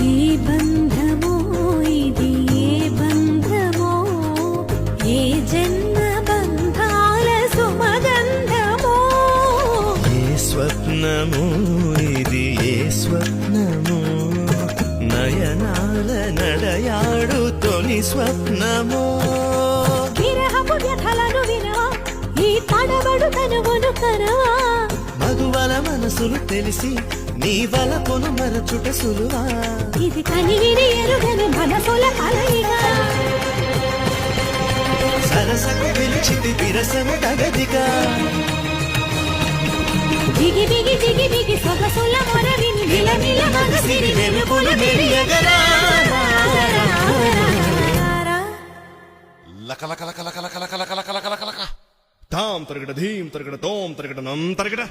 ఏ బంధమో ఇది ఏ బంధమో ఏ జన్మ బంధాల సుమగంధమో ఏ స్వప్నమో ఇది ఏ స్వప్నమో నయనాల నడయాడు తొలి స్వప్నమో విరహపు వ్యథలను వినవా ఈ తడబడు తనువును కనవా మధువల మనసులు తెలిసి నీ వలపును మరచుట సులువా ఇది కనివిని ఎరుగని మనసుల కలయిక సరసకు పిలిచితి విరసము తగదిగా దిగి దిగి దిగి దిగి సొగసుల మొరవిని నిలమిల మనసిరి వెలుగులు మెరియగరా లక లక లక లక లక లక లక లక లక లక తాం తరగడ ధీం తరగడ తోం తరగడ నం తరగడ